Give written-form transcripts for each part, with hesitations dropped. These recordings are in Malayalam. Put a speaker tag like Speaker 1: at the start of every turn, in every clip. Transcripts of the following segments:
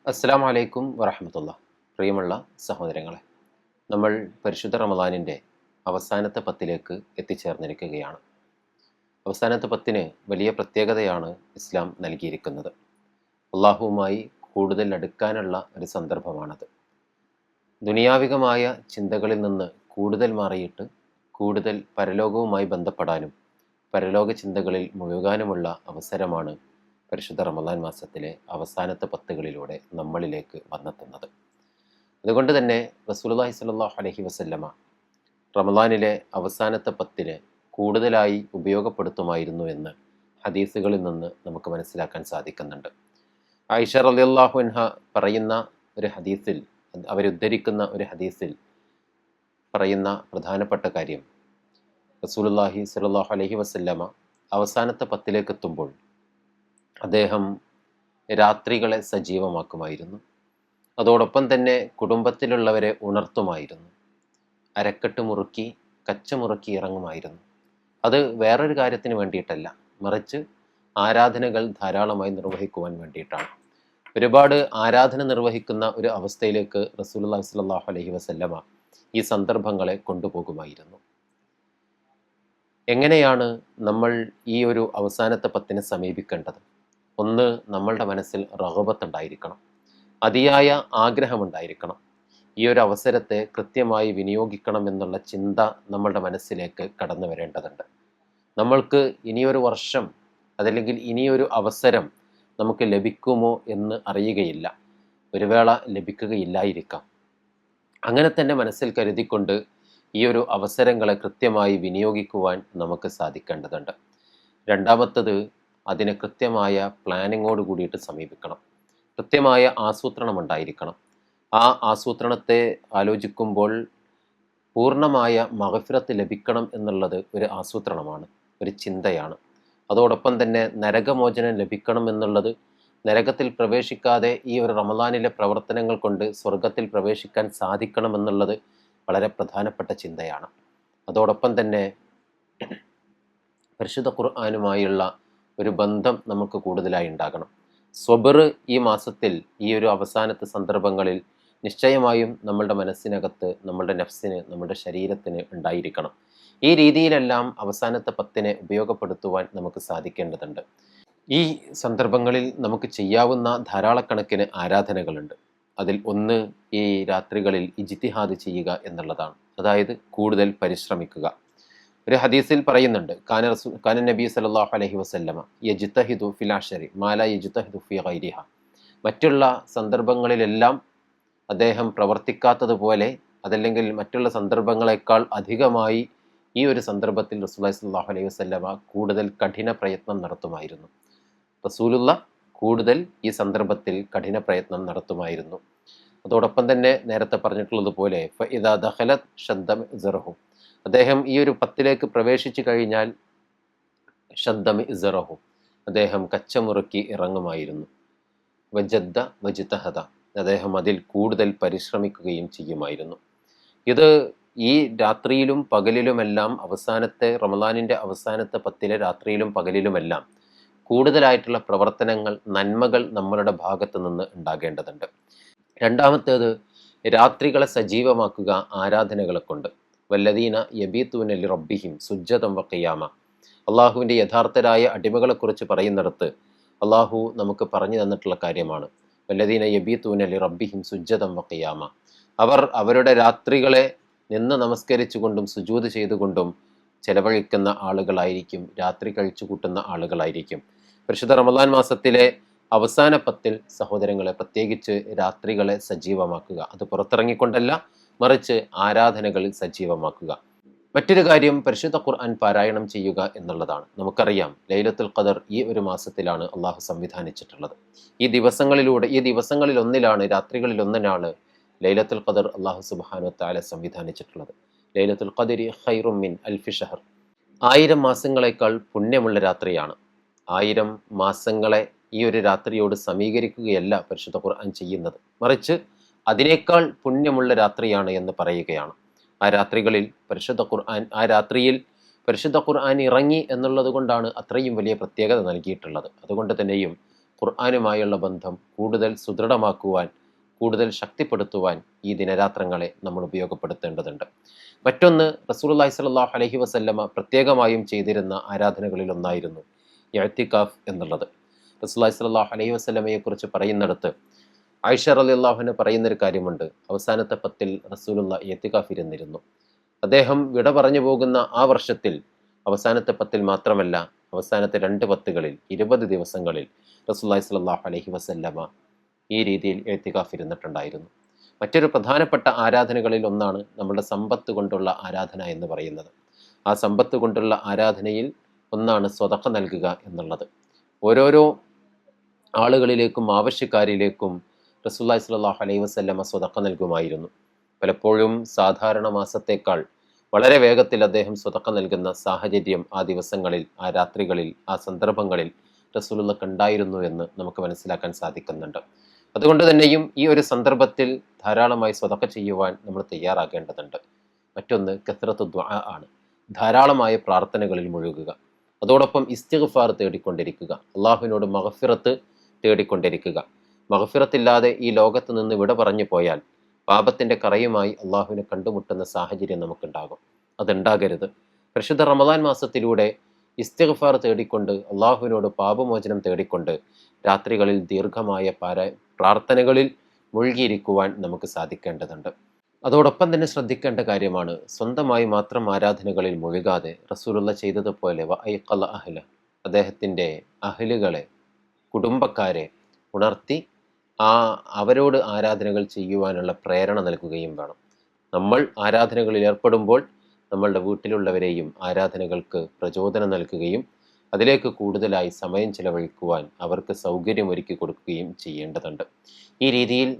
Speaker 1: അസ്സലാമു അലൈക്കും വറഹമത്തുള്ള. പ്രിയമുള്ള സഹോദരങ്ങളെ, നമ്മൾ പരിശുദ്ധ റമദാനിൻ്റെ അവസാനത്തെ പത്തിലേക്ക് എത്തിച്ചേർന്നിരിക്കുകയാണ്. അവസാനത്തെ പത്തിന് വലിയ പ്രത്യേകതയാണ് ഇസ്ലാം നൽകിയിരിക്കുന്നത്. അള്ളാഹുവുമായി കൂടുതൽ അടുക്കാനുള്ള ഒരു സന്ദർഭമാണത്. ദുനിയാവികമായ ചിന്തകളിൽ നിന്ന് കൂടുതൽ മാറിയിട്ട് കൂടുതൽ പരലോകവുമായി ബന്ധപ്പെടാനും പരലോക ചിന്തകളിൽ മുഴുകാനുമുള്ള അവസരമാണ് പരിശുദ്ധ റമദാൻ മാസത്തിലെ അവസാനത്തെ പത്തുകളിലൂടെ നമ്മളിലേക്ക് വന്നെത്തുന്നത്. അതുകൊണ്ട് തന്നെ റസൂലുള്ളാഹി സ്വല്ലല്ലാഹു അലൈഹി വസല്ലമ റമദാനിലെ അവസാനത്തെ പത്തിന് കൂടുതലായി ഉപയോഗപ്പെടുത്തുമായിരുന്നു എന്ന് ഹദീസുകളിൽ നിന്ന് നമുക്ക് മനസ്സിലാക്കാൻ സാധിക്കുന്നുണ്ട്. ആയിഷ റളിയല്ലാഹു അൻഹ പറയുന്ന ഒരു ഹദീസിൽ, അവരുദ്ധരിക്കുന്ന ഒരു ഹദീസിൽ പറയുന്ന പ്രധാനപ്പെട്ട കാര്യം, റസൂലുള്ളാഹി സ്വല്ലല്ലാഹു അലൈഹി വസല്ലമ അവസാനത്തെ പത്തിലേക്ക് എത്തുമ്പോൾ അദ്ദേഹം രാത്രികളെ സജീവമാക്കുമായിരുന്നു. അതോടൊപ്പം തന്നെ കുടുംബത്തിലുള്ളവരെ ഉണർത്തുമായിരുന്നു. അരക്കെട്ട് മുറുക്കി കച്ചമുറുക്കി ഇറങ്ങുമായിരുന്നു. അത് വേറൊരു കാര്യത്തിന് വേണ്ടിയിട്ടല്ല, മറിച്ച് ആരാധനകൾ ധാരാളമായി നിർവഹിക്കുവാൻ വേണ്ടിയിട്ടാണ്. ഒരുപാട് ആരാധന നിർവഹിക്കുന്ന ഒരു അവസ്ഥയിലേക്ക് റസൂലുള്ളാഹി സ്വല്ലല്ലാഹു അലൈഹി വസല്ലമ ഈ സന്ദർഭങ്ങളെ കൊണ്ടുപോകുമായിരുന്നു. എങ്ങനെയാണ് നമ്മൾ ഈ ഒരു അവസാനത്തെ പത്തിനെ സമീപിക്കേണ്ടത്? ഒന്ന്, നമ്മളുടെ മനസ്സിൽ റഗബത്തുണ്ടായിരിക്കണം, അതിയായ ആഗ്രഹമുണ്ടായിരിക്കണം. ഈ ഒരു അവസരത്തെ കൃത്യമായി വിനിയോഗിക്കണം എന്നുള്ള ചിന്ത നമ്മളുടെ മനസ്സിലേക്ക് കടന്നു വരേണ്ടതുണ്ട്. നമ്മൾക്ക് ഇനിയൊരു വർഷം അതല്ലെങ്കിൽ ഇനിയൊരു അവസരം നമുക്ക് ലഭിക്കുമോ എന്ന് അറിയുകയില്ല. ഒരു വേള ലഭിക്കുകയില്ലായിരിക്കാം. അങ്ങനെ തന്നെ മനസ്സിൽ കരുതിക്കൊണ്ട് ഈ ഒരു അവസരങ്ങളെ കൃത്യമായി വിനിയോഗിക്കുവാൻ നമുക്ക് സാധിക്കേണ്ടതുണ്ട്. രണ്ടാമത്തത്, അതിനെ കൃത്യമായ പ്ലാനിങ്ങോട് കൂടിയിട്ട് സമീപിക്കണം. കൃത്യമായ ആസൂത്രണം ഉണ്ടായിരിക്കണം. ആ ആസൂത്രണത്തെ ആലോചിക്കുമ്പോൾ പൂർണ്ണമായ മഗ്ഫിറത്ത് ലഭിക്കണം എന്നുള്ളത് ഒരു ആസൂത്രണമാണ്, ഒരു ചിന്തയാണ്. അതോടൊപ്പം തന്നെ നരകമോചനം ലഭിക്കണം എന്നുള്ളത്, നരകത്തിൽ പ്രവേശിക്കാതെ ഈ ഒരു റമദാനിലെ പ്രവർത്തനങ്ങൾ കൊണ്ട് സ്വർഗത്തിൽ പ്രവേശിക്കാൻ സാധിക്കണം എന്നുള്ളത് വളരെ പ്രധാനപ്പെട്ട ചിന്തയാണ്. അതോടൊപ്പം തന്നെ പരിശുദ്ധ ഖുർആനുമായുള്ള ഒരു ബന്ധം നമുക്ക് കൂടുതലായി ഉണ്ടാകണം. സ്വബർ ഈ മാസത്തിൽ, ഈ ഒരു അവസാനത്തെ സന്ദർഭങ്ങളിൽ നിശ്ചയമായും നമ്മളുടെ മനസ്സിനകത്ത്, നമ്മളുടെ നഫ്സിന്, നമ്മുടെ ശരീരത്തിന് ഉണ്ടായിരിക്കണം. ഈ രീതിയിലെല്ലാം അവസാനത്തെ പത്തിനെ ഉപയോഗപ്പെടുത്തുവാൻ നമുക്ക് സാധിക്കേണ്ടതുണ്ട്. ഈ സന്ദർഭങ്ങളിൽ നമുക്ക് ചെയ്യാവുന്ന ധാരാളക്കണക്കിന് ആരാധനകളുണ്ട്. അതിൽ ഒന്ന്, ഈ രാത്രികളിൽ ഇജ്തിഹാദ് ചെയ്യുക എന്നുള്ളതാണ്. അതായത് കൂടുതൽ പരിശ്രമിക്കുക. ഒരു ഹദീസിൽ പറയുന്നുണ്ട്, കാന നബി സല്ലല്ലാഹു അലൈഹി വസല്ലമ യജ്തഹിദു ഫിൽ അശ്രി മാ ലാ യജ്തഹിദു ഫി ഗൈരിഹ. മറ്റുള്ള സന്ദർഭങ്ങളിലെല്ലാം അദ്ദേഹം പ്രവർത്തിക്കാത്തതുപോലെ, അതല്ലെങ്കിൽ മറ്റുള്ള സന്ദർഭങ്ങളെക്കാൾ അധികമായി ഈ ഒരു സന്ദർഭത്തിൽ റസൂലുള്ളാഹി സ്വല്ലല്ലാഹു അലൈഹി വസല്ലമ കൂടുതൽ കഠിന പ്രയത്നം നടത്തുമായിരുന്നു. റസൂലുള്ള കൂടുതൽ ഈ സന്ദർഭത്തിൽ കഠിന പ്രയത്നം നടത്തുമായിരുന്നു. അതോടൊപ്പം തന്നെ നേരത്തെ പറഞ്ഞിട്ടുള്ളതുപോലെ ഫഇദാ ദഖലത് ശദ്ദ മിസ്റഹു, അദ്ദേഹം ഈ ഒരു പത്തിലേക്ക് പ്രവേശിച്ചു കഴിഞ്ഞാൽ ശദ്ദ മിസ്റഹു, അദ്ദേഹം കച്ചമുറുക്കി ഇറങ്ങുമായിരുന്നു. വജദ്ദ വജ്തഹദ, അദ്ദേഹം അതിൽ കൂടുതൽ പരിശ്രമിക്കുകയും ചെയ്യുമായിരുന്നു. ഇത് ഈ രാത്രിയിലും പകലിലുമെല്ലാം, അവസാനത്തെ റമദാനിൻ്റെ അവസാനത്തെ പത്തിലെ രാത്രിയിലും പകലിലുമെല്ലാം കൂടുതലായിട്ടുള്ള പ്രവർത്തനങ്ങൾ, നന്മകൾ നമ്മളുടെ ഭാഗത്ത് നിന്ന് ഉണ്ടാകേണ്ടതുണ്ട്. രണ്ടാമത്തേത്, രാത്രികളെ സജീവമാക്കുക ആരാധനകളെ കൊണ്ട്. വല്ലദീന യബീതൂന ലിറബ്ബിഹിം സുജ്ജദൻ വഖിയാമ. അള്ളാഹുവിൻ്റെ യഥാർത്ഥരായ അടിമകളെക്കുറിച്ച് പറയുന്നിടത്ത് അള്ളാഹു നമുക്ക് പറഞ്ഞു തന്നിട്ടുള്ള കാര്യമാണ്. വല്ലദീന യബീതൂന ലിറബ്ബിഹിം സുജ്ജദൻ വഖിയാമ. അവർ അവരുടെ രാത്രികളെ നിന്ന് നമസ്കരിച്ചുകൊണ്ടും സുജൂദ് ചെയ്തുകൊണ്ടും ചെലവഴിക്കുന്ന ആളുകളായിരിക്കും, രാത്രി കഴിച്ചു കൂട്ടുന്ന ആളുകളായിരിക്കും. പരിശുദ്ധ റമദാൻ മാസത്തിലെ അവസാന പത്തിൽ സഹോദരങ്ങളെ, പ്രത്യേകിച്ച് രാത്രികളെ സജീവമാക്കുക. അത് പുറത്തിറങ്ങിക്കൊണ്ടല്ല, മറിച്ച് ആരാധനകളിൽ സജീവമാക്കുക. മറ്റൊരു കാര്യം, പരിശുദ്ധ ഖുർആൻ പാരായണം ചെയ്യുക എന്നുള്ളതാണ്. നമുക്കറിയാം, ലൈലത്തുൽ ഖദർ ഈ ഒരു മാസത്തിലാണ് അള്ളാഹു സംവിധാനിച്ചിട്ടുള്ളത്. ഈ ദിവസങ്ങളിൽ ഒന്നിലാണ്, രാത്രികളിൽ ഒന്നിനാണ് ലൈലത്തുൽ ഖദർ അള്ളാഹു സുബ്ഹാനഹു വ തആല സംവിധാനിച്ചിട്ടുള്ളത്. ലൈലത്തുൽ ഖദരി ഖൈറും മിൻ അൽഫി ഷഹർ. 1000 മാസങ്ങളെക്കാൾ പുണ്യമുള്ള രാത്രിയാണ്. 1000 മാസങ്ങളെ ഈ ഒരു രാത്രിയോട് സമീകരിക്കുകയല്ല പരിശുദ്ധ ഖുർആൻ ചെയ്യുന്നത്, മറിച്ച് അതിനേക്കാൾ പുണ്യമുള്ള രാത്രിയാണ് എന്ന് പറയുകയാണ്. ആ രാത്രിയിൽ പരിശുദ്ധ ഖുർആൻ ഇറങ്ങി എന്നുള്ളത് കൊണ്ടാണ് അത്രയും വലിയ പ്രത്യേകത നൽകിയിട്ടുള്ളത്. അതുകൊണ്ട് തന്നെയും ഖുർആനുമായുള്ള ബന്ധം കൂടുതൽ സുദൃഢമാക്കുവാൻ, കൂടുതൽ ശക്തിപ്പെടുത്തുവാൻ ഈ ദിനരാത്രങ്ങളെ നമ്മൾ ഉപയോഗപ്പെടുത്തേണ്ടതുണ്ട്. മറ്റൊന്ന്, റസൂലുള്ളാഹി സ്വല്ലല്ലാഹു അലൈഹി വസല്ലമ പ്രത്യേകമായും ചെയ്തിരുന്ന ആരാധനകളിൽ ഒന്നായിരുന്നു ഇഅ്തികാഫ് എന്നുള്ളത്. റസൂലുള്ളാഹി സ്വല്ലല്ലാഹു അലൈഹി വസല്ലമയെക്കുറിച്ച് പറയുന്നിടത്ത് ആയിഷ റളിയല്ലാഹു അൻഹ പറയുന്നൊരു കാര്യമുണ്ട്. അവസാനത്തെ 10 റസൂലുള്ള ഇഅ്തികാഫ് ഇരുന്നിരുന്നു. അദ്ദേഹം വിട പറഞ്ഞു പോകുന്ന ആ വർഷത്തിൽ അവസാനത്തെ 10 മാത്രമല്ല, അവസാനത്തെ 2 പത്തുകളിൽ 20 ദിവസങ്ങളിൽ റസൂലുള്ളാഹി സ്വല്ലല്ലാഹു അലൈഹി വസല്ലമ ഈ രീതിയിൽ ഇഅ്തികാഫ് ഇരുന്നിട്ടുണ്ടായിരുന്നു. മറ്റൊരു പ്രധാനപ്പെട്ട ആരാധനകളിൽ ഒന്നാണ് നമ്മുടെ സമ്പത്ത് കൊണ്ടുള്ള ആരാധന എന്ന് പറയുന്നത്. ആ സമ്പത്ത് കൊണ്ടുള്ള ആരാധനയിൽ ഒന്നാണ് സ്വതക്ക നൽകുക എന്നുള്ളത്. ഓരോരോ ആളുകളിലേക്കും ആവശ്യക്കാരിലേക്കും റസൂലുള്ളാഹി സ്വല്ലല്ലാഹു അലൈഹി വസല്ലമ സ്വതക്ക നൽകുമായിരുന്നു. പലപ്പോഴും സാധാരണ മാസത്തേക്കാൾ വളരെ വേഗത്തിൽ അദ്ദേഹം സ്വതക്ക നൽകുന്ന സാഹചര്യം ആ ദിവസങ്ങളിൽ, ആ രാത്രികളിൽ, ആ സന്ദർഭങ്ങളിൽ റസൂലുള്ളാഹിക്ക് ഉണ്ടായിരുന്നു എന്ന് നമുക്ക് മനസ്സിലാക്കാൻ സാധിക്കുന്നുണ്ട്. അതുകൊണ്ട് തന്നെയും ഈ ഒരു സന്ദർഭത്തിൽ ധാരാളമായി സ്വതക്ക ചെയ്യുവാൻ നമ്മൾ തയ്യാറാകേണ്ടതുണ്ട്. മറ്റൊന്ന് കസ്റത്തു ദുആ ആണ്. ധാരാളമായ പ്രാർത്ഥനകളിൽ മുഴുകുക. അതോടൊപ്പം ഇസ്തിഗ്ഫാർ തേടിക്കൊണ്ടിരിക്കുക. അള്ളാഹുവിനോട് മഗ്ഫിറത്ത് തേടിക്കൊണ്ടിരിക്കുക. മഗ്ഫിറത്തില്ലാതെ ഈ ലോകത്ത് നിന്ന് വിട പറഞ്ഞു പോയാൽ പാപത്തിൻ്റെ കറയുമായി അള്ളാഹുവിനെ കണ്ടുമുട്ടുന്ന സാഹചര്യം നമുക്കുണ്ടാകും. അതുണ്ടാകരുത്. പരിശുദ്ധ റമദാൻ മാസത്തിലൂടെ ഇസ്തിഗ്ഫാർ തേടിക്കൊണ്ട്, അള്ളാഹുവിനോട് പാപമോചനം തേടിക്കൊണ്ട് രാത്രികളിൽ ദീർഘമായ പ്രാർത്ഥനകളിൽ മുഴുകിയിരിക്കുവാൻ നമുക്ക് സാധിക്കേണ്ടതുണ്ട്. അതോടൊപ്പം തന്നെ ശ്രദ്ധിക്കേണ്ട കാര്യമാണ്, സ്വന്തമായി മാത്രം ആരാധനകളിൽ മുഴുകാതെ റസൂലുള്ള ചെയ്തതുപോലെ വഅയ്ഖള അഹ്ല, അദ്ദേഹത്തിൻ്റെ അഹ്ലുകളെ, കുടുംബക്കാരെ ഉണർത്തി അവരോട് ആരാധനകൾ ചെയ്യുവാനുള്ള പ്രേരണ നൽകുകയും വേണം. നമ്മൾ ആരാധനകളിൽ ഏർപ്പെടുമ്പോൾ നമ്മളുടെ വീട്ടിലുള്ളവരെയും ആരാധനകൾക്ക് പ്രചോദനം നൽകുകയും അതിലേക്ക് കൂടുതലായി സമയം ചിലവഴിക്കുവാൻ അവർക്ക് സൗകര്യമൊരുക്കി കൊടുക്കുകയും ചെയ്യേണ്ടതുണ്ട്. ഈ രീതിയിൽ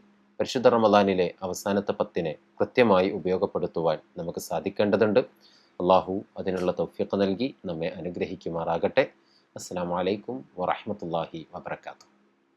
Speaker 1: പരിശുദ്ധ റമദാനിലെ അവസാനത്തെ 10 കൃത്യമായി ഉപയോഗപ്പെടുത്തുവാൻ നമുക്ക് സാധിക്കേണ്ടതുണ്ട്. അള്ളാഹു അതിനുള്ള തൗഫീഖ് നൽകി നമ്മെ അനുഗ്രഹിക്കുമാറാകട്ടെ. അസ്സലാമു അലൈക്കും വറഹ്മത്തുള്ളാഹി വബറകാതുഹു.